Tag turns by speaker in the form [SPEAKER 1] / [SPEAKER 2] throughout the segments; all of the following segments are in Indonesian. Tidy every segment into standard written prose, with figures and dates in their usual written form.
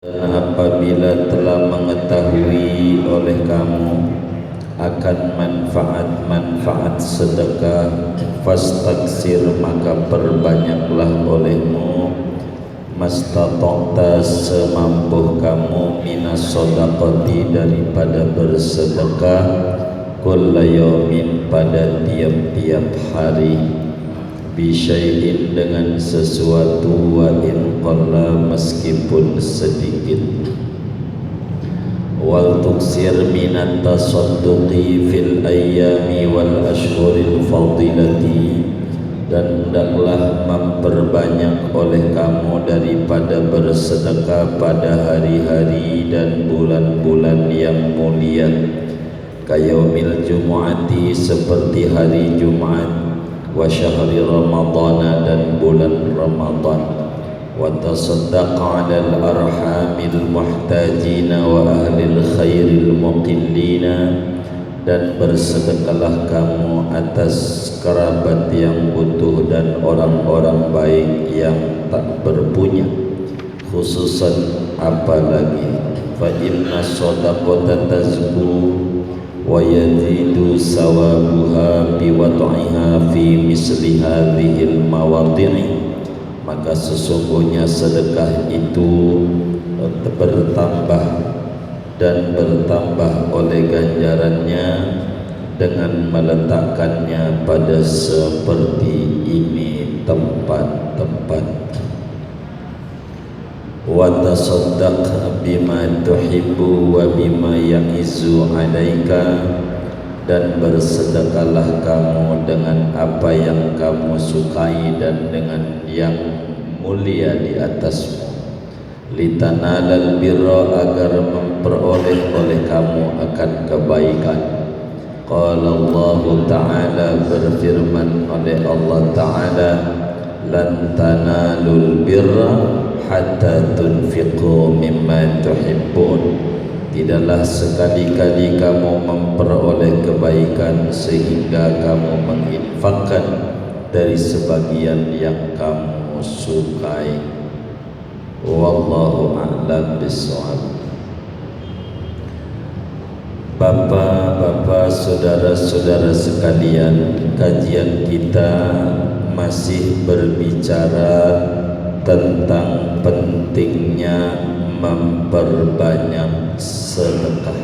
[SPEAKER 1] Apabila telah mengetahui oleh kamu akan manfaat-manfaat sedekah, fastaksir, maka perbanyaklah olehmu mastata'ta, semampu kamu, minas shadaqati, daripada bersedekah, kulla yaumin, pada tiap-tiap hari, bisyai'in, dengan sesuatu, wa in qalla, meskipun sedikit, wal tuksir minat tasadduqi fil ayyami wal ashhuril fadilati, dan hendaklah memperbanyak oleh kamu daripada bersedekah pada hari-hari dan bulan-bulan yang mulia, kayaumil jumu'ati, seperti hari Jumat, wa syahri ramadana, dan bulan Ramadan, wa tasaddaq 'alal arhamil muhtajina wa ahlil khairil muqillina, dan bersedekahlah kamu atas kerabat yang butuh dan orang-orang baik yang tak berpunya, khususan apalagi fa inna shadaqata tazku wa yazidu sawabuha biwad'iha fi misli hadhil mawadhi'i, maka sesungguhnya sedekah itu bertambah dan bertambah oleh ganjarannya dengan meletakkannya pada seperti ini tempat-tempat. Wa tasaddaq bima tuhibbu wa bima ya'izu 'alaika, dan bersedekahlah kamu dengan apa yang kamu sukai dan dengan yang mulia di atasmu, litanalal birra, agar memperoleh oleh kamu akan kebaikan. Qala Allah Ta'ala, berfirman oleh Allah Ta'ala, lan tanalul birra hatta tunfiqu mimma tuhibbun, tidaklah sekali-kali kamu memperoleh kebaikan sehingga kamu menginfakkan dari sebagian yang kamu sukai. Wallahu a'lam bishawab. Bapak-bapak, saudara-saudara sekalian, kajian kita masih berbicara tentang pentingnya memperbanyak sedekah.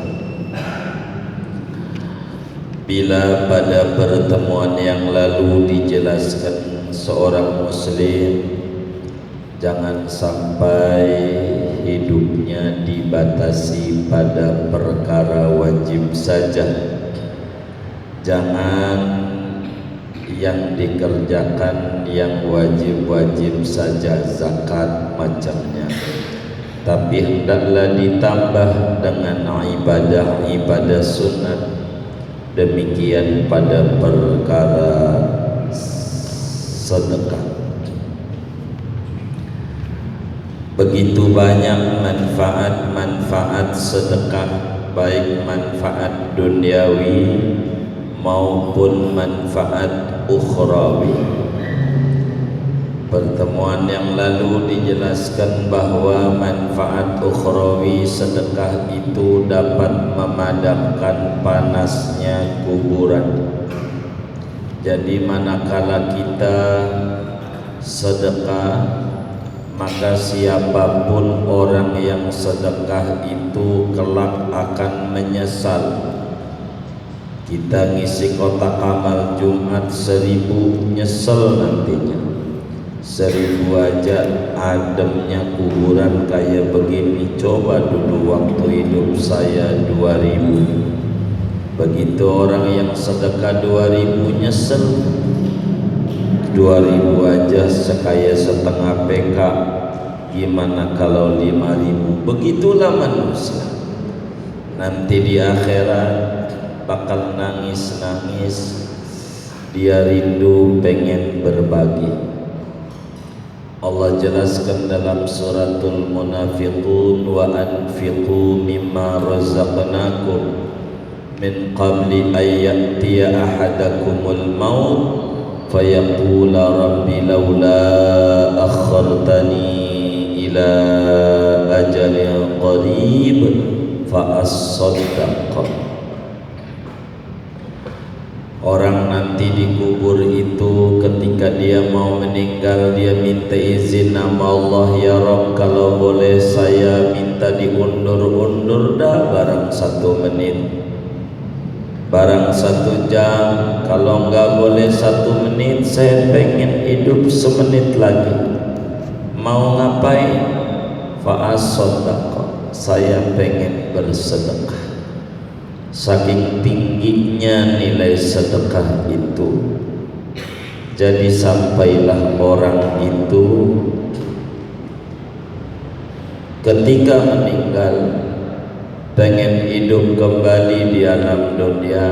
[SPEAKER 1] Bila pada pertemuan yang lalu dijelaskan seorang muslim jangan sampai hidupnya dibatasi pada perkara wajib saja. Jangan yang dikerjakan yang wajib-wajib saja, zakat macamnya, tapi hendaklah ditambah dengan ibadah-ibadah sunat. Demikian pada perkara sedekah. Begitu banyak manfaat-manfaat sedekah, baik manfaat duniawi maupun manfaat ukhrawi. Pertemuan yang lalu dijelaskan bahwa manfaat ukhrawi sedekah itu dapat memadamkan panasnya kuburan. Jadi manakala kita sedekah, maka siapapun orang yang sedekah itu kelak akan menyesal. Kita ngisi kotak amal Jumat 1000, nyesel nantinya. 1000 aja ademnya kuburan kayak begini. Coba dulu waktu hidup saya 2000. Begitu orang yang sedekah 2000 nyesel. 2000 aja sekaya setengah PK, gimana kalau 5000? Begitulah manusia. Nanti di akhirat bakal nangis-nangis, dia rindu pengen berbagi. Allah jelaskan dalam suratul Munafiqun, wa anfiqu mimma razaqnakum min qabli an ya'tiya ahadakumul maut fayaqula rabbi laula akhartani ila ajalin qarib fa as-saddaq. Orang nanti dikubur itu ketika dia mau meninggal, dia minta izin nama Allah, ya Rabb, kalau boleh saya minta diundur-undur dah barang 1 menit, barang 1 jam, kalau enggak boleh 1 menit, saya pengen hidup 1 menit lagi. Mau ngapain? Fa'as-sadaqah, saya pengen bersedekah. Saking tingginya nilai sedekah itu, jadi sampailah orang itu ketika meninggal pengen hidup kembali di alam dunia,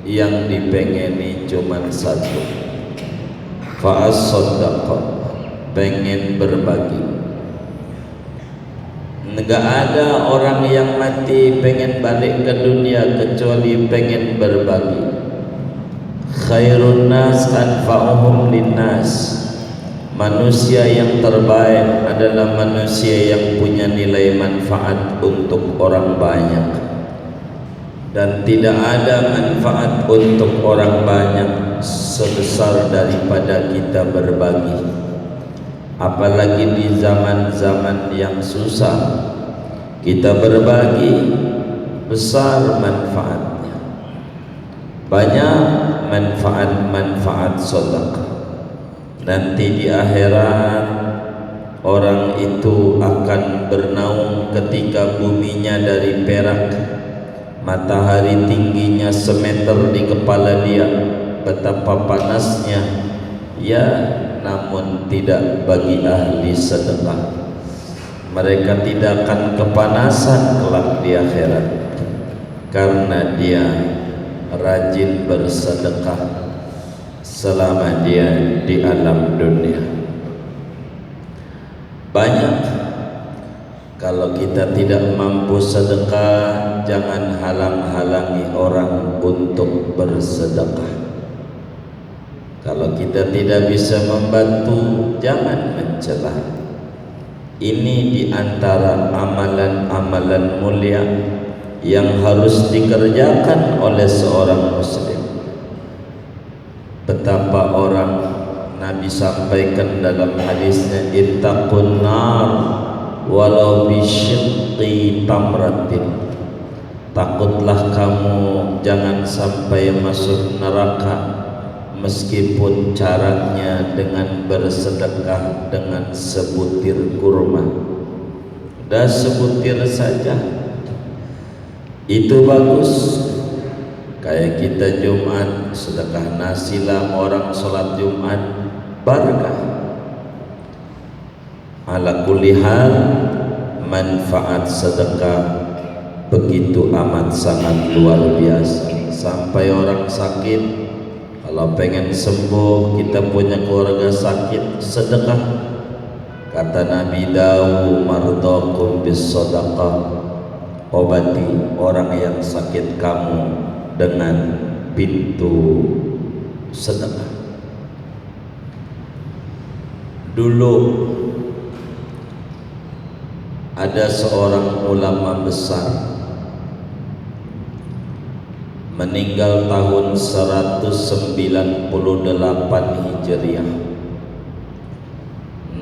[SPEAKER 1] yang dipengeni cuma 1, fa'as-sadaqah, pengen berbagi. Enggak ada orang yang mati pengen balik ke dunia kecuali pengen berbagi. Khairun nas anfa'uhum linnas. Manusia yang terbaik adalah manusia yang punya nilai manfaat untuk orang banyak. Dan tidak ada manfaat untuk orang banyak sebesar daripada kita berbagi. Apalagi di zaman-zaman yang susah, kita berbagi, besar manfaatnya. Banyak manfaat-manfaat sedekah. Nanti di akhirat orang itu akan bernaung ketika buminya dari perak, matahari tingginya 1 meter di kepala dia, betapa panasnya, ya, namun tidak bagi ahli sedekah. Mereka tidak akan kepanasan kelak di akhirat karena dia rajin bersedekah selama dia di alam dunia. Banyak, kalau kita tidak mampu sedekah, jangan halang-halangi orang untuk bersedekah. Kalau kita tidak bisa membantu, jangan mencela. Ini di antara amalan-amalan mulia yang harus dikerjakan oleh seorang muslim. Betapa orang Nabi sampaikan dalam hadisnya, ittaqun nar walau bisyiqqi tamratin. Takutlah kamu jangan sampai masuk neraka meskipun caranya dengan bersedekah dengan sebutir kurma. Dah sebutir saja itu bagus. Kayak kita Jumat sedekah nasi lah, orang sholat Jumat barakah. Ala kulli hal, manfaat sedekah begitu amat sangat luar biasa. Sampai orang sakit, kalau pengen sembuh, kita punya keluarga sakit, sedekah. Kata Nabi, dawu mardakum bis sedekah, obati orang yang sakit kamu dengan pintu sedekah. Dulu ada seorang ulama besar meninggal tahun 198 Hijriah.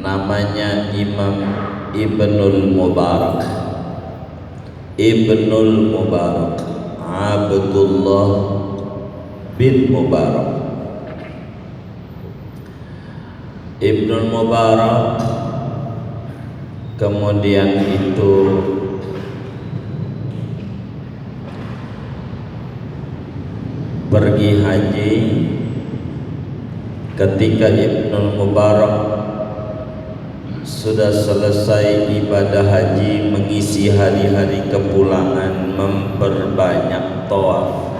[SPEAKER 1] Namanya Imam Ibnul Mubarak. Ibnul Mubarak, Abdullah bin Mubarak. Ibnul Mubarak kemudian itu pergi haji. Ketika Ibnul Mubarak sudah selesai ibadah haji, mengisi hari-hari kepulangan, memperbanyak tawaf,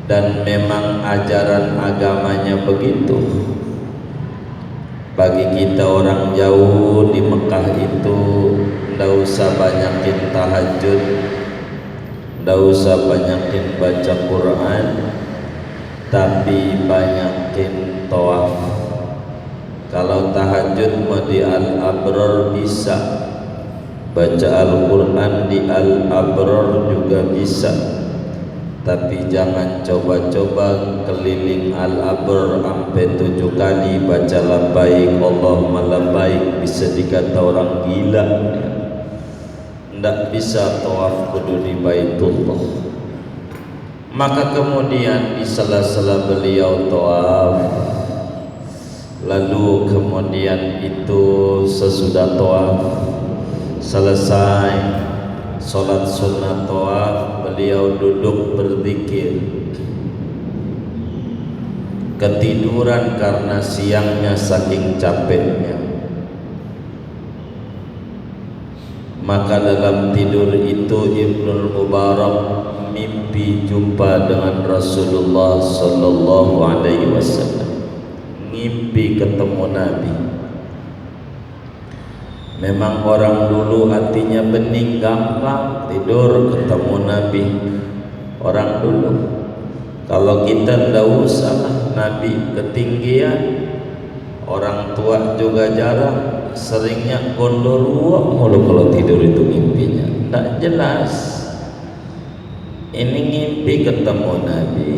[SPEAKER 1] dan memang ajaran agamanya begitu. Bagi kita orang jauh di Mekah itu, ndak usah banyakin tahajud, ndak usah banyakin baca Quran, tapi banyakin tawaf. Kalau tahajud mau di Al-Abrar bisa, baca Al-Quran di Al-Abrar juga bisa, tapi jangan coba-coba keliling Al-Abrar sampai 7 kali baca labbaik Allahumma labbaik, bisa dikata orang gila. Ndak bisa tawaf kudu di Baitullah. Maka kemudian di sela-sela beliau tawaf, lalu kemudian itu sesudah tawaf selesai sholat sunnah tawaf, beliau duduk berzikir. Ketiduran karena siangnya saking capeknya. Maka dalam tidur itu Ibnu Mubarak mimpi jumpa dengan Rasulullah sallallahu alaihi wasallam. Mimpi ketemu Nabi. Memang orang dulu hatinya bening, gampang tidur ketemu Nabi. Orang dulu. Kalau kita ndak usah Nabi ketinggian, orang tua juga jarang, seringnya gondorwo mulu kalau tidur itu mimpinya. Ndak jelas. Ini mimpi ketemu Nabi.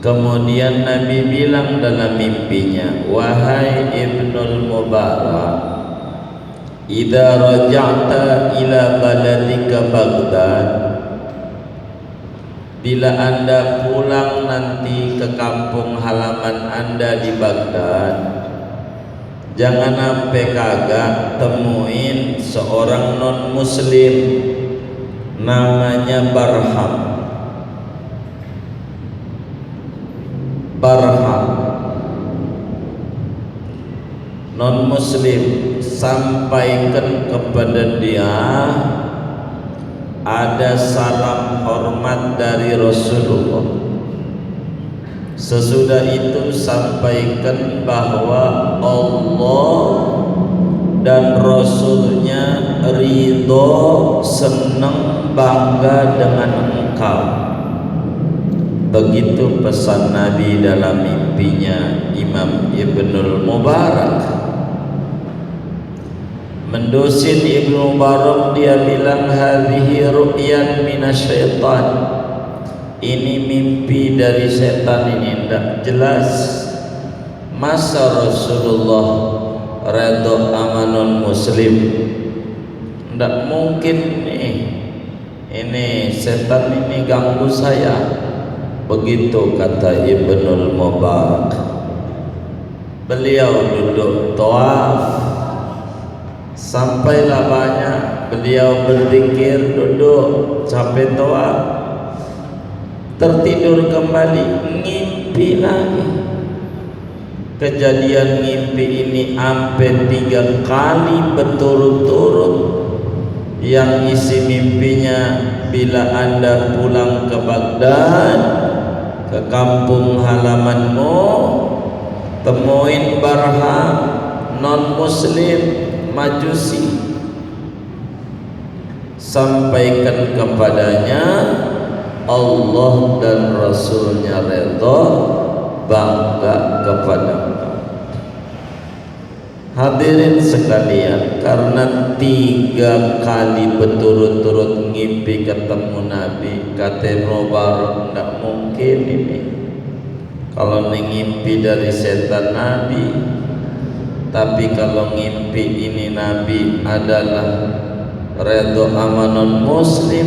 [SPEAKER 1] Kemudian Nabi bilang dalam mimpinya, wahai Ibnul Mubarak, idza raja'ta ila baladika Baghdad, bila Anda pulang nanti ke kampung halaman Anda di Baghdad, jangan sampai kagak temuin seorang non muslim namanya Barham. Non muslim, sampaikan kepada dia ada salam hormat dari Rasulullah. Sesudah itu sampaikan bahwa Allah dan Rasulnya ridho, senang, bangga dengan engkau. Begitu pesan Nabi dalam mimpinya Imam Ibnul Mubarak. Mendusin Ibnu Mubarak, dia bilang hadhihi ru'yan minasyaitan, ini mimpi dari setan, ini tidak jelas. Masa Rasulullah redha amanon muslim? Tidak mungkin nih, ini setan ini ganggu saya. Begitu kata Ibnul Mubarak. Beliau duduk tawaf, sampailah banyak beliau berzikir, duduk sampai tawaf, tertidur kembali, ngimpi lagi. Kejadian ngimpi ini sampai 3 kali berturut-turut, yang isi mimpinya, bila Anda pulang ke Baghdad, ke kampung halamanmu, temuin Barham, non muslim, majusi, sampaikan kepadanya Allah dan Rasulnya redha, bangga kepada engkau. Hadirin sekalian, karena 3 kali berturut-turut ngimpi ketemu Nabi, kata Mubarak, tidak mungkin ini kalau ngimpi dari setan Nabi. Tapi kalau ngimpi ini Nabi adalah redha amanon muslim,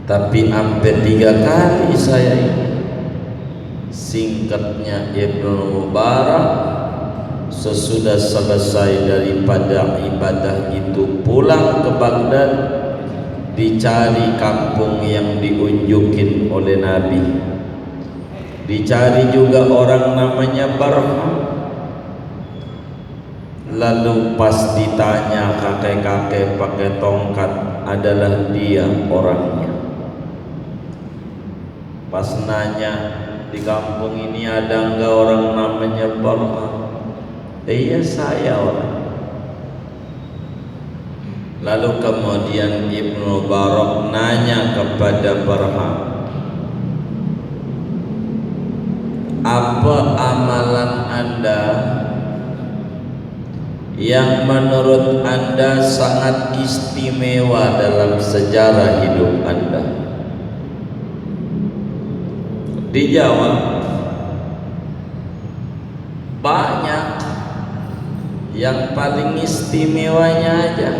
[SPEAKER 1] tapi hampir 3 kali saya ini. Singkatnya Ibnu Mubarak, sesudah selesai daripada ibadah itu pulang ke Baghdad, dicari kampung yang diunjukin oleh Nabi, dicari juga orang namanya Barham. Lalu pas ditanya kakek-kakek pakai tongkat, adalah dia orangnya. Pas nanya, di kampung ini ada enggak orang namanya Barham? Iya, saya orang. Lalu kemudian Ibnu Mubarak nanya kepada Barham, apa amalan Anda yang menurut Anda sangat istimewa dalam sejarah hidup Anda? Dijawab, banyak. Yang paling istimewanya aja,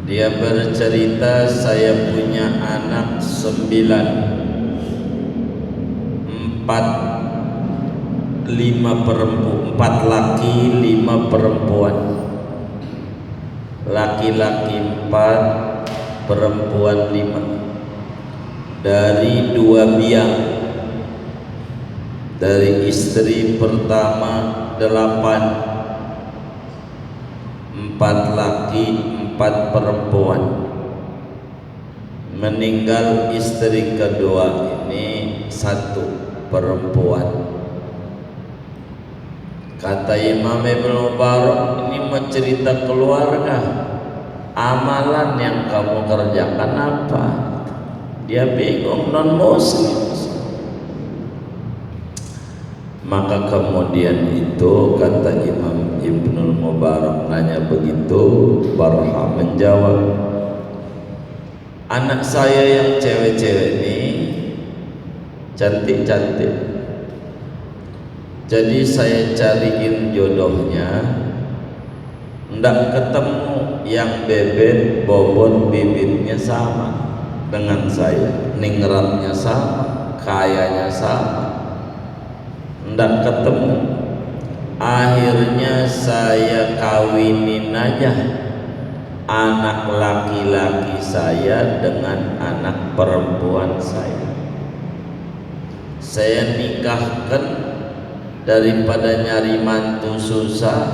[SPEAKER 1] dia bercerita, saya punya anak 9, 4 laki 5 perempuan, laki-laki 4, perempuan 5, dari 2 biang. Dari istri pertama 8, 4 laki 4 perempuan. Meninggal istri kedua ini 1 perempuan. Kata Imam Ibn Mubarak, ini mau cerita keluarga, amalan yang kamu kerjakan apa? Dia bingung, non muslim. Maka kemudian itu kata Imam Ibnul Mubarak nanya begitu, Barham menjawab, anak saya yang cewek-cewek ini cantik-cantik, jadi saya cariin jodohnya, ndak ketemu yang bebet bobot bibitnya sama dengan saya, ningratnya sama, kayanya sama, ndak ketemu. Akhirnya saya kawinin aja anak laki-laki saya dengan anak perempuan saya. Saya nikahkan, daripada nyari mantu susah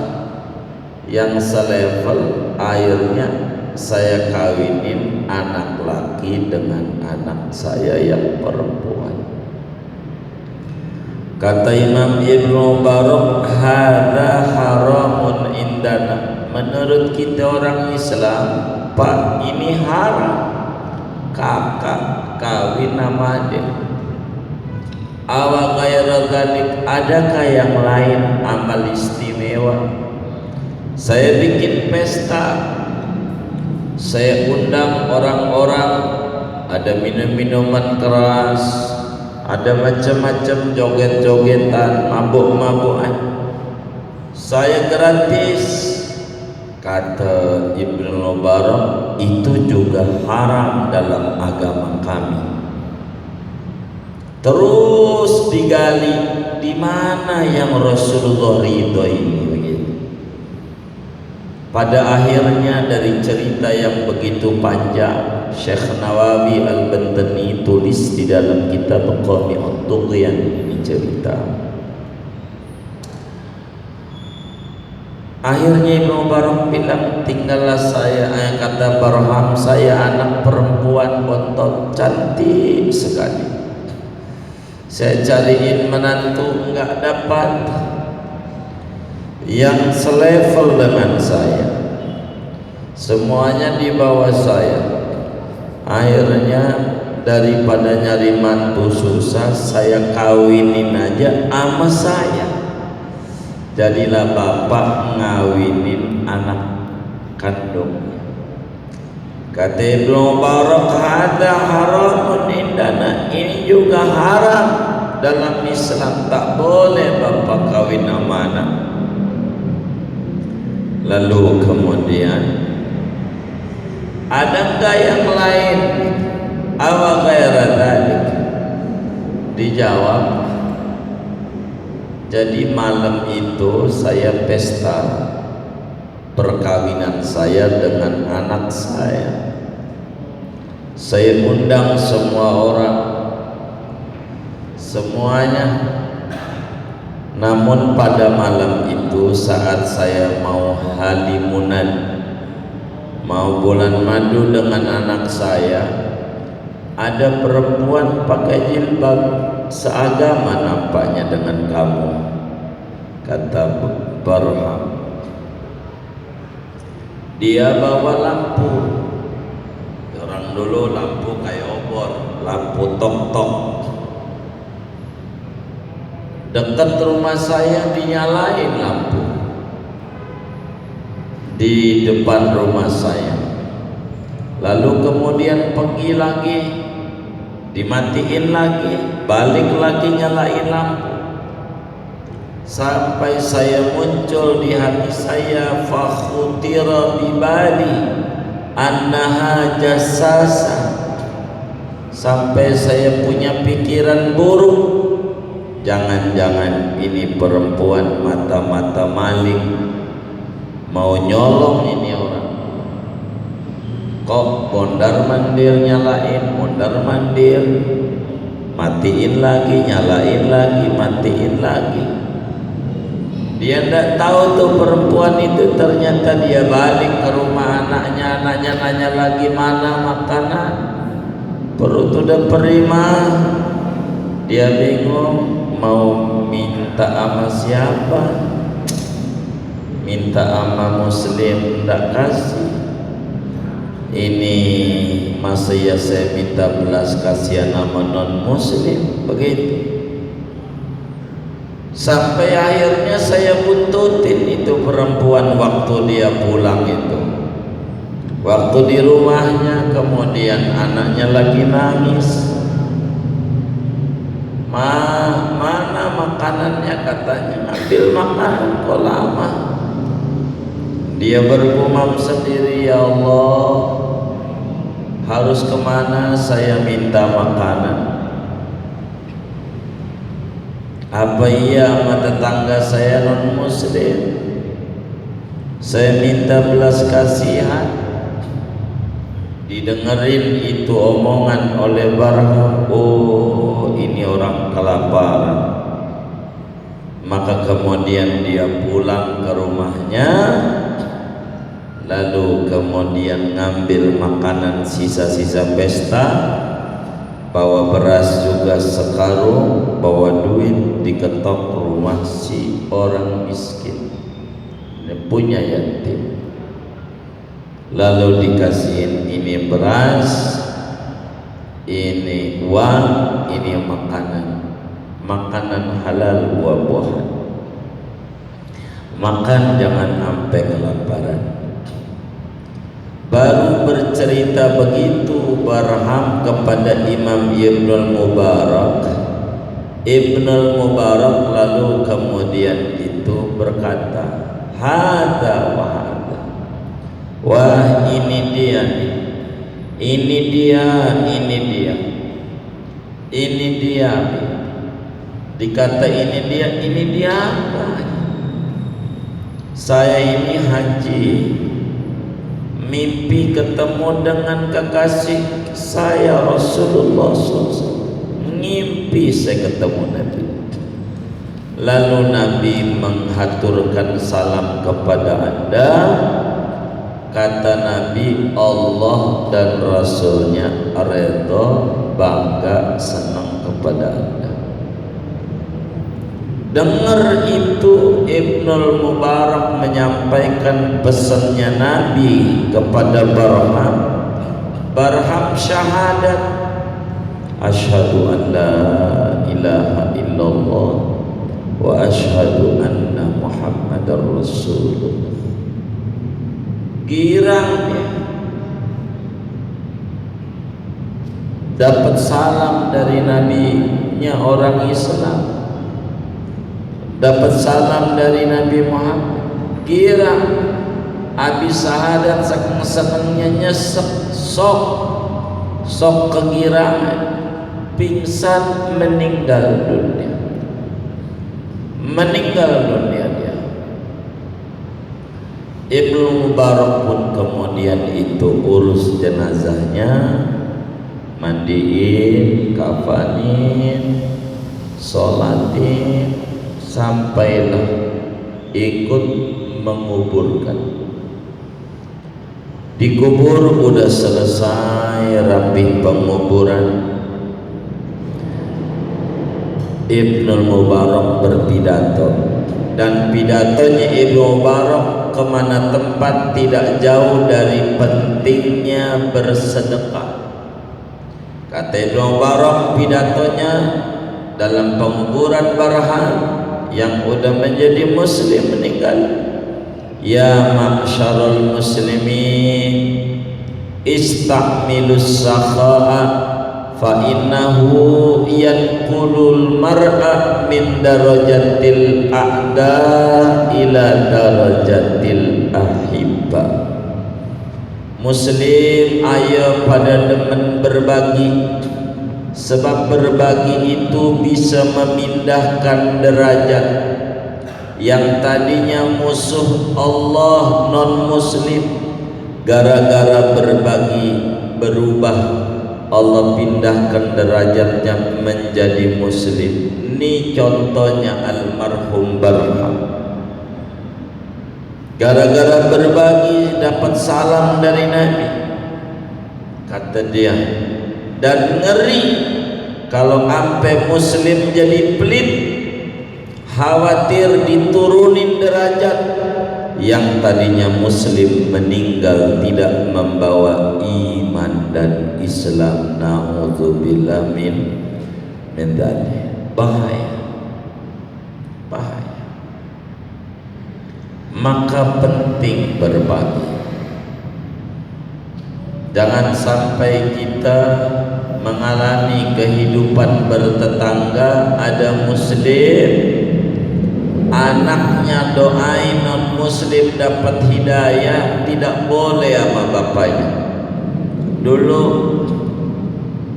[SPEAKER 1] yang selevel, akhirnya saya kawinin anak laki dengan anak saya yang perempuan. Kata Imam Ibn Mubarak, hadza haramun indana. Menurut kita orang Islam, Pak, ini haram. Kakak kawin nama adik. Awa ghaira dzalik, adakah yang lain amal istimewa? Saya bikin pesta, saya undang orang-orang, ada minum-minuman keras, ada macam-macam joget-jogetan, mabuk-mabukan, saya gratis. Kata Ibnu Mubarak, itu juga haram dalam agama kami. Terus digali, di mana yang Rasulullah ridho ini begitu. Pada akhirnya dari cerita yang begitu panjang, Syekh Nawawi Al-Bantani tulis di dalam kitab Qami'ut Tughyan ini cerita. Akhirnya Ibnu Mubarak bilang, tinggallah saya, kata Barham, saya anak perempuan bontot cantik sekali. Saya cariin menantu enggak dapat yang selevel dengan saya, semuanya di bawah saya. Akhirnya daripada nyari mantu susah, saya kawinin aja sama saya. Jadilah bapak ngawinin anak kandungnya. Kata Ibnu Mubarak, hadza haramun indana, ini juga haram dalam Islam, tak boleh bapak kawin sama anak. Lalu kemudian, adakah yang lain? Awa ghaira dzalik? Dijawab, jadi malam itu saya pesta perkawinan saya dengan anak saya. Saya undang semua orang, semuanya. Namun pada malam itu saat saya mau halimunan, mau bulan madu dengan anak saya, ada perempuan pakai jilbab, seagama nampaknya dengan kamu, kata Barham. Dia bawa lampu, orang dulu lampu kayak obor, lampu tok-tok. Dekat rumah saya dinyalain lampu. di depan rumah saya. Lalu kemudian pergi lagi, dimatiin lagi, balik lagi nyalain lampu, sampai saya muncul di hati saya, fakhutira bibali annaha jassasa, sampai saya punya pikiran buruk, jangan-jangan ini perempuan mata-mata maling, mau nyolong ini orang. Kok mondar mandir nyalain, mondar mandir, matiin lagi, nyalain lagi, matiin lagi. Dia tidak tahu tuh perempuan itu ternyata dia balik ke rumah anaknya, anaknya nanya lagi mana makanan, perut udah perih mah. Dia bingung mau minta sama siapa, minta sama muslim tidak kasih. Ini masa ya saya minta belas kasihan sama non muslim, begitu. Sampai akhirnya saya buntutin itu perempuan waktu dia pulang itu. Waktu di rumahnya, kemudian anaknya lagi nangis. Mana makanannya, katanya ambil makanan kok lama. Dia bergumam sendiri, ya Allah, harus kemana saya minta makanan? Apa iya sama tetangga saya non muslim saya minta belas kasihan? Didengerin itu omongan oleh Barham, oh ini orang kelaparan. Maka kemudian dia pulang ke rumahnya, lalu kemudian ngambil makanan sisa-sisa pesta, bawa beras juga sekarung, bawa duit, diketok rumah si orang miskin, ini punya yatim. Lalu dikasihin ini beras, ini uang, ini makanan halal, buah-buahan. Makan, jangan sampai kelaparan. Baru bercerita begitu Barham kepada Imam Ibnul Mubarak. Ibnul Mubarak lalu kemudian itu berkata, hadza wa hadza, wah ini dia nih, ini dia, ini dia, ini dia. Dikata ini dia apa? Saya ini haji, mimpi ketemu dengan kekasih saya Rasulullah SAW. Ngimpi saya ketemu Nabi. Lalu Nabi menghaturkan salam kepada Anda. Kata Nabi, Allah dan Rasulnya redha, bangga, senang kepada Anda. Dengar itu Ibnul Mubarak menyampaikan pesannya Nabi kepada Barham. Barham syahadat, asyhadu an la ilaha illallah wa asyhadu anna Muhammadar Rasulullah. Girang dia, dapat salam dari nabinya orang Islam, dapat salam dari Nabi Muhammad. Girang, habis syahadat seneng-senengnya nyesek, sok kegirangan, pingsan, meninggal dunia dia. Ibnu Mubarak pun kemudian itu urus jenazahnya, mandiin, kafanin, sholatin, sampailah ikut menguburkan. Dikubur udah selesai rapi penguburan, Ibnul Mubarak berpidato, dan pidatonya Ibnu Mubarak kemana tempat tidak jauh dari pentingnya bersedekah. Kata Ibnu Mubarak pidatonya dalam penguburan Barham yang udah menjadi muslim meninggal, Ya ma'syarul muslimin, istakmilus sakha'a fa innahu yanqulul mar'a min darajatil a'da ila darajatil ahibba. Muslim ayo pada demen berbagi, sebab berbagi itu bisa memindahkan derajat yang tadinya musuh Allah non muslim, gara-gara berbagi berubah, Allah pindahkan derajatnya menjadi muslim. Ini contohnya almarhum Barham, gara-gara berbagi dapat salam dari Nabi, kata dia, dan ngeri kalau ampe muslim jadi pelit, khawatir diturunin derajat yang tadinya muslim meninggal tidak membawa iman dan Islam. Na'udzubillah min dzalik. Bahaya, bahaya. Maka penting berbagi. Jangan sampai kita mengalami kehidupan bertetangga, ada muslim, anaknya doain non muslim dapat hidayah, tidak boleh sama bapaknya. Dulu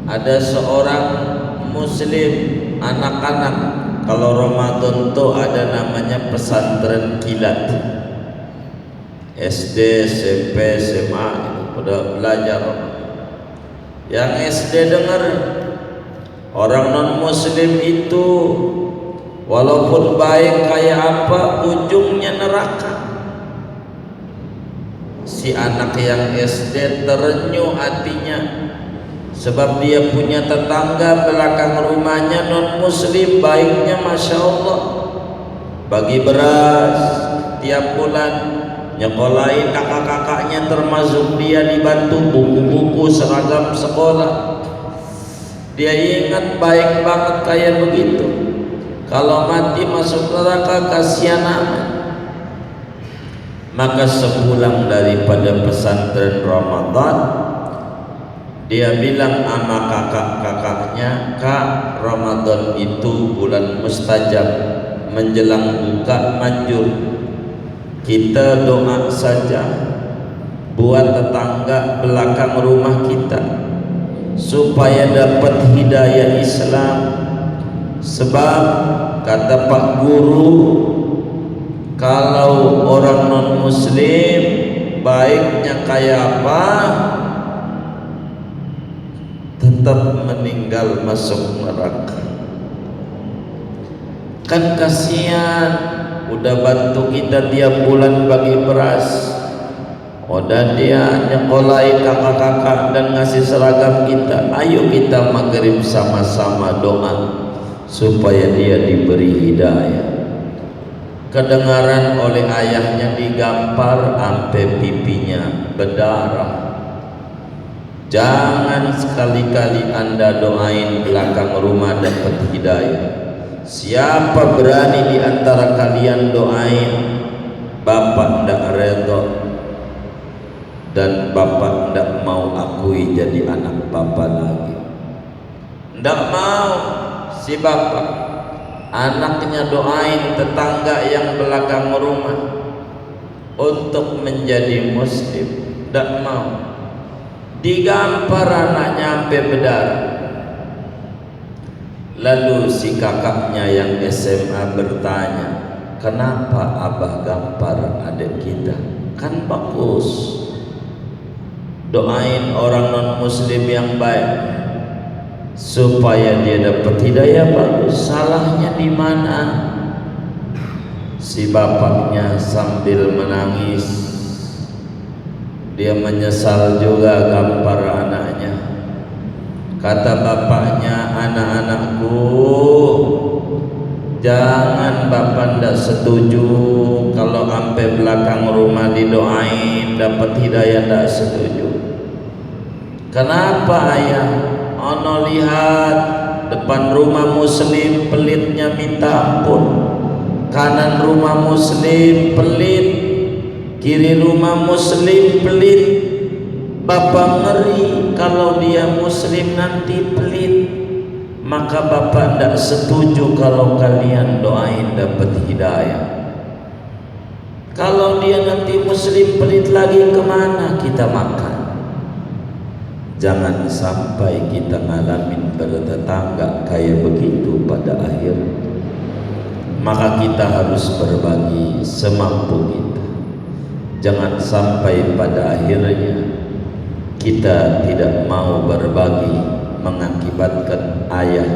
[SPEAKER 1] ada seorang muslim, anak-anak kalau Ramadan tuh ada namanya pesantren kilat, SD, SMP, SMA gitu, udah belajar. Yang SD dengar orang non muslim itu walaupun baik kayak apa, ujungnya neraka. Si anak yang SD terenyuh hatinya, sebab dia punya tetangga belakang rumahnya non muslim, baiknya masya Allah, bagi beras tiap bulan, nyekolahin kakak-kakaknya, termasuk dia dibantu buku-buku seragam sekolah. Dia ingat baik banget kayak begitu, kalau mati masuk neraka kasihan amat. Maka sepulang daripada pesantren Ramadan, dia bilang sama kakak-kakaknya, Kak, Ramadan itu bulan mustajab, menjelang buka manjur, kita doa saja buat tetangga belakang rumah kita supaya dapat hidayah Islam. Sebab kata Pak Guru, kalau orang non muslim baiknya kayak apa, tetap meninggal masuk neraka. Kan kasihan, udah bantu kita tiap bulan bagi beras, udah dia nyekolahin kakak-kakak dan ngasih seragam kita. Ayo kita maghrib sama-sama doa supaya dia diberi hidayah. Kedengaran oleh ayahnya digampar sampai pipinya berdarah. Jangan sekali-kali Anda doain belakang rumah dapat hidayah. Siapa berani di antara kalian doain bapak ndak redha dan bapak ndak mau akui jadi anak bapak lagi, ndak mau si bapak anaknya doain tetangga yang belakang rumah untuk menjadi muslim, ndak mau, digampar anaknya sampai berdarah. Lalu si kakaknya yang SMA bertanya, kenapa abah gampar adik kita? Kan bagus, doain orang non muslim yang baik supaya dia dapat hidayah, bagus. Salahnya di mana? Si bapaknya sambil menangis, dia menyesal juga gampar anaknya. Kata bapaknya, anak-anakku, jangan bapak ndak setuju kalau sampai belakang rumah didoain dapat hidayah, ndak setuju. Kenapa ayah? Ono lihat depan rumah muslim pelitnya minta ampun, kanan rumah muslim pelit, kiri rumah muslim pelit, bapak ngeri kalau dia muslim nanti pelit, maka bapak tidak setuju kalau kalian doain dapat hidayah. Kalau dia nanti muslim pelit lagi, kemana kita makan? Jangan sampai kita ngalamin bertetangga kayak begitu pada akhir. Maka kita harus berbagi semampu kita. Jangan sampai pada akhirnya kita tidak mau berbagi, mengakibatkan ayah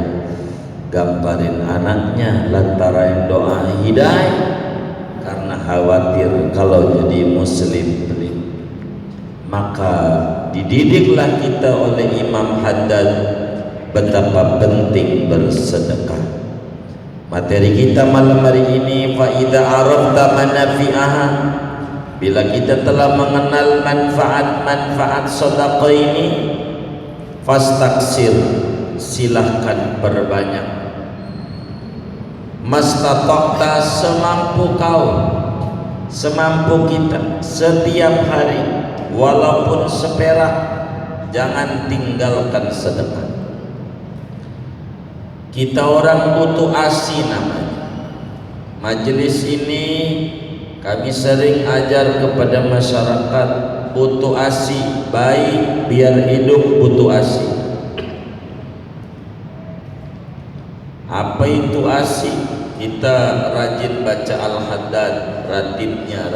[SPEAKER 1] gambarin anaknya lantaran doa hidayah karena khawatir kalau jadi muslim pelit. Maka dididiklah kita oleh Imam Haddad betapa penting bersedekah. Materi kita malam hari ini, fa idza arafta manafi'aha, bila kita telah mengenal manfaat-manfaat sedekah ini, fastaksir, silahkan berbanyak. Mastata'ta, semampu kau, semampu kita, setiap hari walaupun seperak, jangan tinggalkan sedekah. Kita orang butuh ASI namanya. Majelis ini kami sering ajar kepada masyarakat, butuh ASI, baik biar hidup butuh ASI. Apa itu ASI? Kita rajin baca Al-Haddad, ratibnya.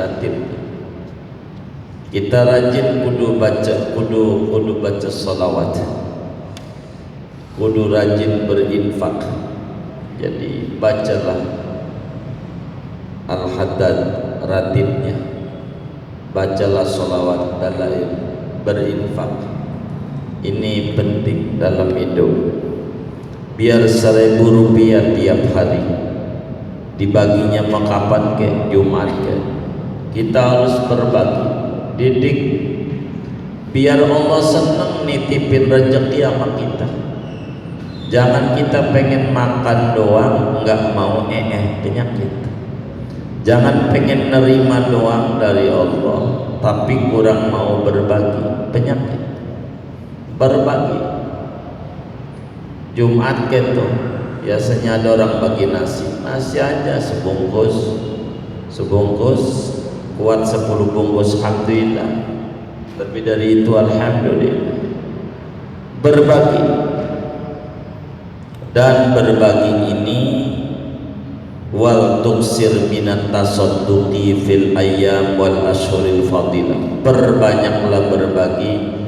[SPEAKER 1] Kita rajin kudu baca salawat, kudu rajin berinfak. Jadi bacalah Al-Haddad, ratibnya, bacalah salawat dalam berinfak. Ini penting dalam hidup. Biar 1.000 rupiah tiap hari, dibaginya mau kapan ke? Jumat ke? Kita harus berbagi, didik, biar Allah senang nitipin rezeki sama kita. Jangan kita pengen makan doang, nggak mau penyakit. Jangan pengen nerima doang dari Allah, tapi kurang mau berbagi, penyakit. Berbagi. Jumat gitu, biasanya ada orang bagi nasi aja sebungkus, kuat 10 bungkus, alhamdulillah. Lebih dari itu alhamdulillah. Berbagi. Dan berbagi ini wal tuksir minat tasadduqi fil ayyam wal ashhuril fadilah. Perbanyaklah berbagi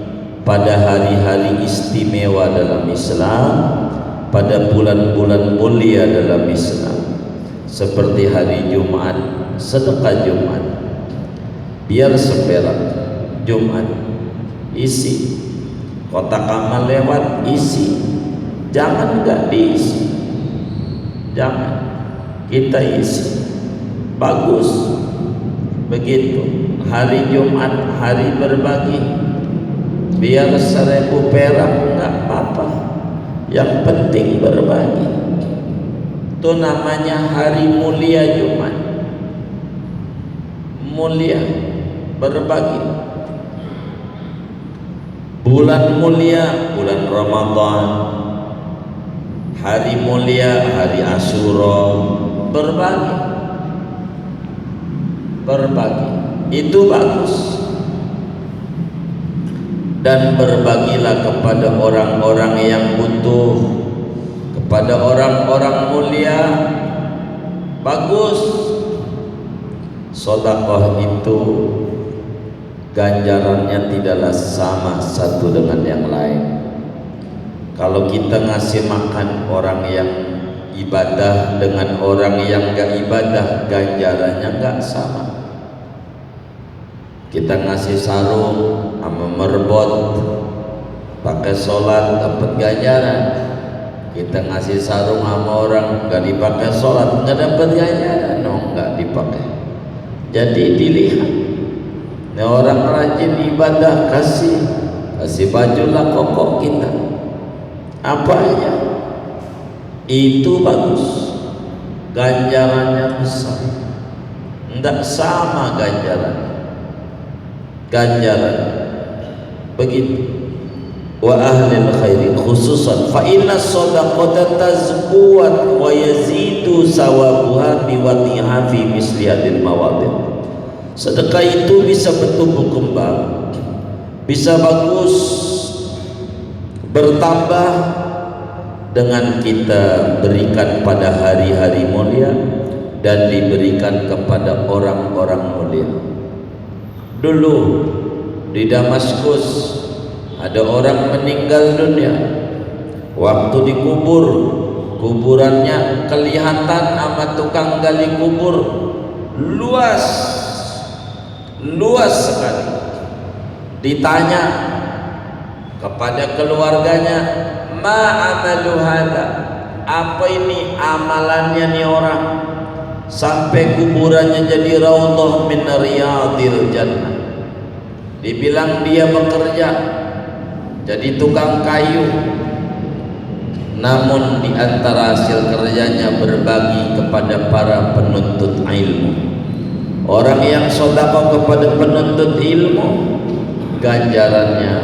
[SPEAKER 1] pada hari-hari istimewa dalam Islam, pada bulan-bulan mulia dalam Islam, seperti hari Jumat, sedekah Jumat. Biar seperak Jumat, isi kotak amal lewat, isi. Jangan enggak diisi, jangan, kita isi. Bagus begitu. Hari Jumat, hari berbagi, biar 1.000 perak enggak apa-apa, yang penting berbagi. Itu namanya hari mulia Jumat, mulia, berbagi. Bulan mulia, bulan Ramadan, hari mulia, hari Asyura, berbagi itu bagus. Dan berbagilah kepada orang-orang yang butuh, kepada orang-orang mulia, bagus. Sedekah itu ganjarannya tidaklah sama satu dengan yang lain. Kalau kita ngasih makan orang yang ibadah dengan orang yang gak ibadah, ganjarannya gak sama. Kita ngasih sarung sama merbot, pakai sholat dapat ganjaran. Kita ngasih sarung sama orang gak dipakai sholat, gak dapat ganjaran, gak dipakai. Jadi dilihat. Ini orang rajin ibadah, kasih bajulah kokok kita, apa aja, itu bagus, ganjarannya besar. Enggak sama ganjaran. ganjaran. Begitu. Wa ahlil khairi khususan fa inna shadaqata tazkuwat wa yazidu sawabuha biwatiha fi misli hadil mawadid. Sedekah itu bisa bertumbuh kembang, bisa bagus, bertambah dengan kita berikan pada hari-hari mulia dan diberikan kepada orang-orang mulia. Dulu di Damaskus ada orang meninggal dunia, waktu dikubur, kuburannya kelihatan sama tukang gali kubur luas sekali. Ditanya kepada keluarganya, ma amalu hada, apa ini amalannya nih orang sampai kuburannya jadi raudhah min riyadil jannah. Dibilang dia bekerja jadi tukang kayu, namun di antara hasil kerjanya berbagi kepada para penuntut ilmu. Orang yang sedekah kepada penuntut ilmu, ganjarannya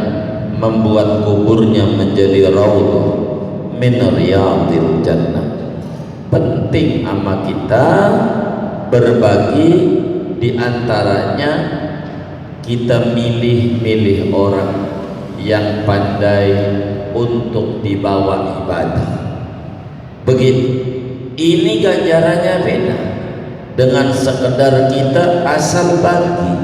[SPEAKER 1] membuat kuburnya menjadi raudhah min riyadil jannah. Penting sama kita berbagi, di antaranya kita milih-milih orang yang pandai untuk dibawa ibadah. Begitu. Ini ganjarannya beda dengan sekedar kita asal bagi.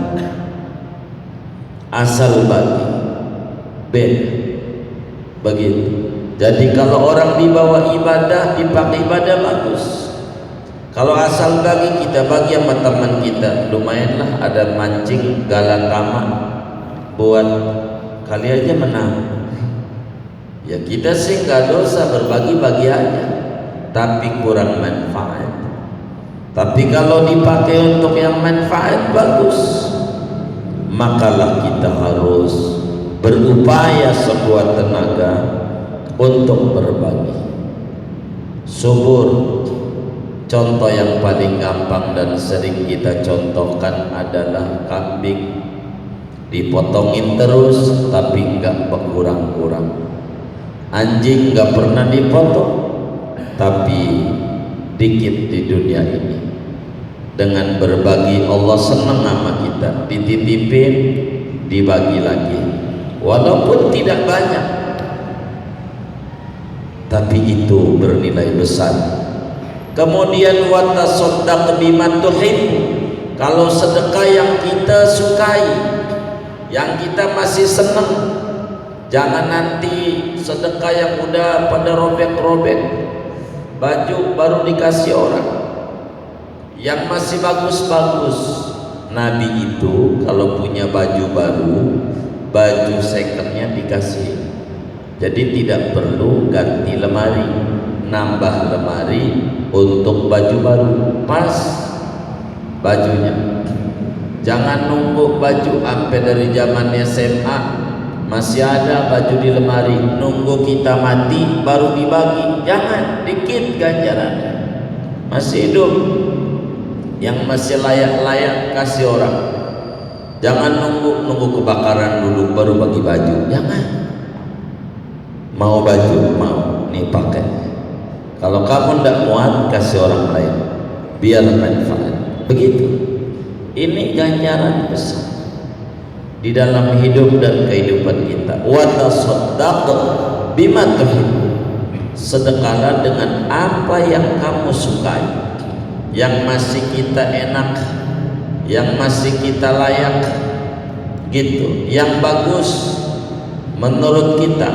[SPEAKER 1] Beda. Begitu. Jadi kalau orang dibawa ibadah, dipakai ibadah bagus. Kalau asal bagi, kita bagi sama teman kita, lumayanlah ada mancing galakama buat kali aja menang. Ya kita sih nggak dosa, berbagi-bagi aja, tapi kurang manfaat. Tapi kalau dipakai untuk yang manfaat bagus, makalah kita harus berupaya sekuat tenaga untuk berbagi. Subur, contoh yang paling gampang dan sering kita contohkan adalah kambing. Dipotongin terus tapi enggak berkurang-kurang. Anjing enggak pernah dipotong tapi dikit di dunia ini. Dengan berbagi Allah senang sama kita, dititipin, dibagi lagi, walaupun tidak banyak, tapi itu bernilai besar. Kemudian wa tasaddaq bima tuhib, kalau sedekah yang kita sukai, yang kita masih senang. Jangan nanti sedekah yang udah pada robek-robek, baju baru dikasih orang yang masih bagus-bagus. Nabi itu kalau punya baju baru, baju secondnya dikasih. Jadi tidak perlu ganti lemari, nambah lemari untuk baju baru, pas bajunya. Jangan nunggu baju sampai dari zamannya SMA masih ada baju di lemari, nunggu kita mati baru dibagi. Jangan, dikit ganjarannya. Masih hidup, yang masih layak-layak kasih orang. Jangan nunggu kebakaran dulu baru bagi baju. Jangan. Mau baju, mau nih pakai. Kalau kamu tidak muat, kasih orang lain, biar manfaat. Begitu. Ini ganjaran besar di dalam hidup dan kehidupan kita. Wa tasaddaq bima tuhib, sedekahlah dengan apa yang kamu sukai, yang masih kita enak, yang masih kita layak, gitu, yang bagus menurut kita,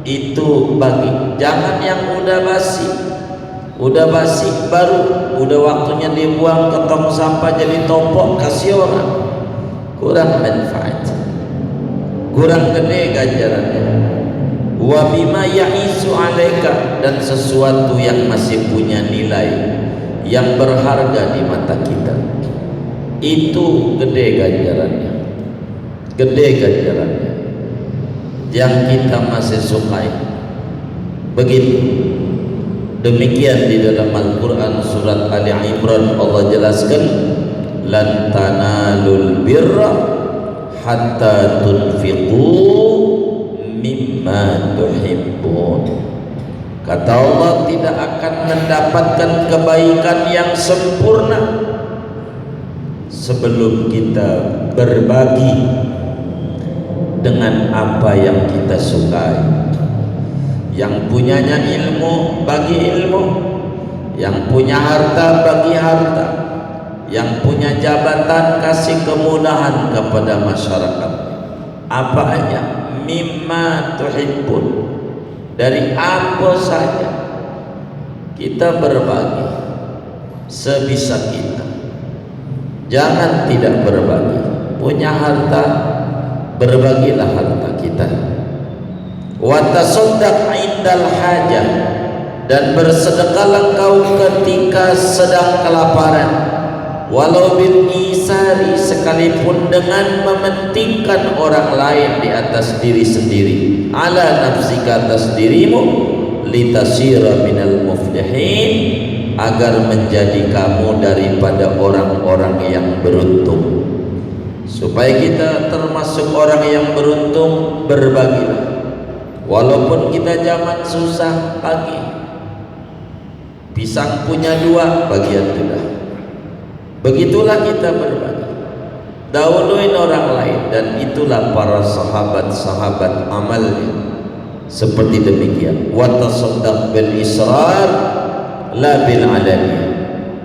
[SPEAKER 1] itu bagi. Jangan yang udah basi baru, udah waktunya dibuang ke tong sampah jadi topok, kasih orang, kurang manfaat, kurang gede ganjarannya. Wa bima ya'isu alaika, dan sesuatu yang masih punya nilai, yang berharga di mata kita, itu gede ganjarannya, yang kita masih sukai. Begitu. Demikian di dalam Al-Quran surat Ali Imran Allah jelaskan, lan tanalul birra hatta tunfiqu mimma tuhibbun. Kata Allah, tidak akan mendapatkan kebaikan yang sempurna sebelum kita berbagi dengan apa yang kita sukai. Yang punyanya ilmu bagi ilmu, yang punya harta bagi harta, yang punya jabatan kasih kemudahan kepada masyarakat. Apa aja, mimma tuhibbun, dari apa saja kita berbagi sebisa kita. Jangan tidak berbagi. Punya harta, berbagilah harta kita. Wa tasaddaq indal hajah, dan bersedekahlah engkau ketika sedang kelaparan, walau bil isari, sekalipun dengan mementingkan orang lain di atas diri sendiri, ala nafsika, atas dirimu, litasira minal muflihin, agar menjadi kamu daripada orang-orang yang beruntung. Supaya kita termasuk orang yang beruntung, berbagilah. Walaupun kita zaman susah, bagi. Pisang punya 2, bagian sudah. Begitulah kita berbagi. Dahuluin orang lain, dan itulah para sahabat-sahabat amalnya seperti demikian. Wa tasaddaq bil israr la bil alani,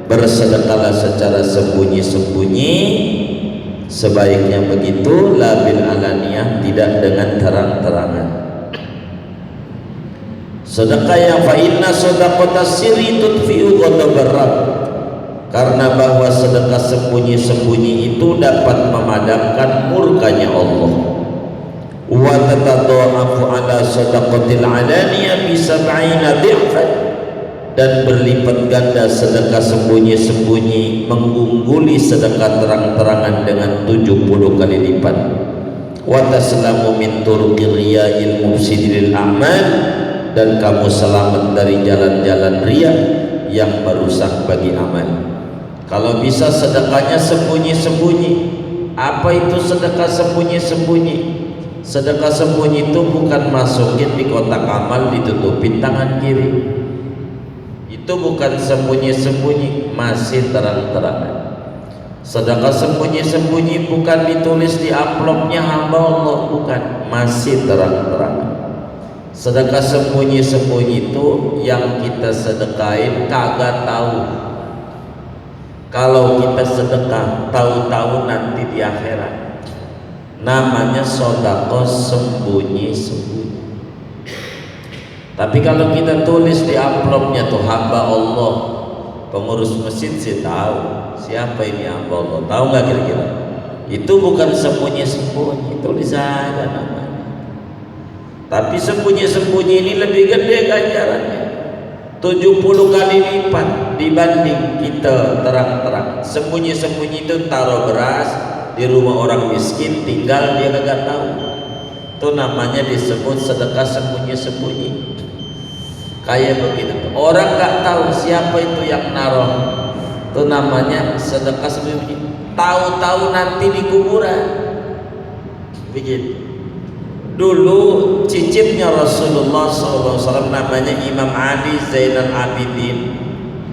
[SPEAKER 1] bersedekahlah secara sembunyi-sembunyi, sebaiknya begitu. La bil alaniyah, tidak dengan terang-terangan. Sedekah yang fa inna sadaqatas sirri tudfi'u ghadabar rabb, karena bahwa sedekah sembunyi-sembunyi itu dapat memadamkan murkanya Allah. Wa tatadha'afu ala sadaqatil alaniyah bi 70 dhi'fan, dan berlipat ganda sedekah sembunyi-sembunyi mengungguli sedekah terang-terangan dengan 70 kali lipat. Wa taslamu min turuqir riya'il mufsidil a'mal, dan kamu selamat dari jalan-jalan riya yang merusak bagi amal. Kalau bisa sedekahnya sembunyi-sembunyi. Apa itu sedekah sembunyi-sembunyi? Sedekah sembunyi itu bukan masukin di kotak amal ditutupin tangan kiri. Itu bukan sembunyi-sembunyi, masih terang-terangan. Sedekah sembunyi-sembunyi bukan ditulis di amplopnya hamba Allah, bukan, masih terang-terangan. Sedekah sembunyi-sembunyi itu yang kita sedekahin kagak tahu. Kalau kita sedekah tahu-tahu nanti di akhirat, namanya sedekah sembunyi-sembunyi. Tapi kalau kita tulis di amplopnya tuh hamba Allah, pengurus masjid sih tahu siapa ini hamba Allah. Tahu nggak kira-kira? Itu bukan sembunyi-sembunyi, tulis aja namanya. Tapi sembunyi-sembunyi ini lebih gede ganjarannya, 70 kali lipat dibanding kita terang-terang. Sembunyi-sembunyi itu taruh beras di rumah orang miskin, tinggal dia kagak tahu. Itu namanya disebut sedekah sembunyi-sembunyi. Kayak begitu, orang nggak tahu siapa itu yang naruh. Itu namanya sedekah sembunyi. Tahu-tahu nanti di kuburan. Begitu. Dulu cicitnya Rasulullah SAW, namanya Imam Ali Zainal Abidin.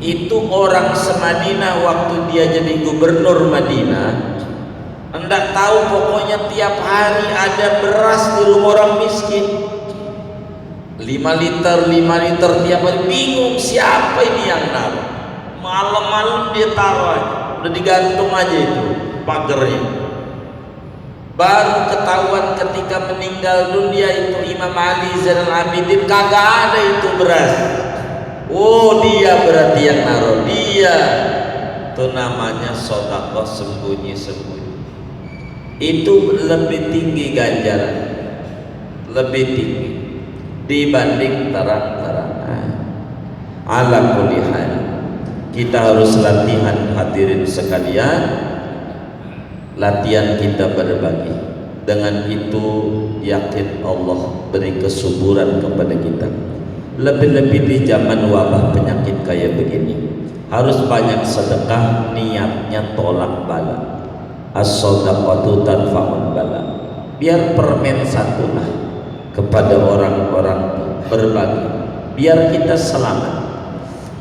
[SPEAKER 1] Itu orang semadinah waktu dia jadi gubernur Madinah. Hendak tahu pokoknya tiap hari ada beras di rumah orang miskin. 5 liter tiap hari. Bingung siapa ini yang naruh. Malam-malam dia taruh aja, udah digantung aja itu pagernya. Baru ketahuan ketika meninggal dunia itu Imam Ali Zainal Abidin, kagak ada itu beras. Oh, dia berarti yang naruh, dia. Itu namanya sedekah sembunyi-sembunyi. Itu lebih tinggi ganjaran, lebih tinggi dibanding terang-terangan. Ala kulli hal, kita harus latihan hadirin sekalian. Latihan kita berbagi. Dengan itu yakin Allah beri kesuburan kepada kita. Lebih-lebih di zaman wabah penyakit kayak begini, harus banyak sedekah, niatnya tolak bala. as-shadaqatu tanfa'ul bala. Biar permen satulah kepada orang-orang, berbagi, biar kita selamat,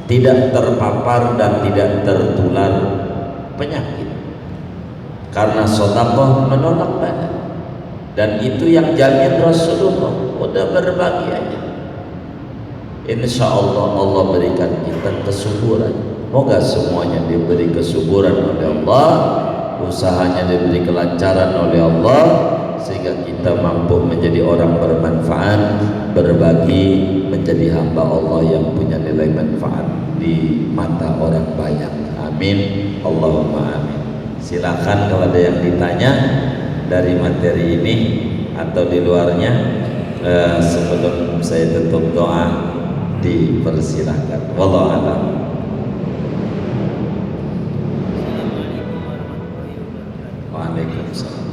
[SPEAKER 1] tidak terpapar dan tidak tertular penyakit. Karena sedekah menolak bala, dan itu yang jamin Rasulullah. Udah berbagi aja, insya Allah Allah berikan kita kesuburan. Moga semuanya diberi kesuburan oleh Allah, usahanya diberi kelancaran oleh Allah, sehingga kita mampu menjadi orang bermanfaat, berbagi, menjadi hamba Allah yang punya nilai manfaat di mata orang banyak. Amin, Allahumma amin. Silakan kalau ada yang ditanya dari materi ini atau di luarnya, sebelum saya tutup doa dipersilahkan. Wallahu a'lam. Waalaikumsalam.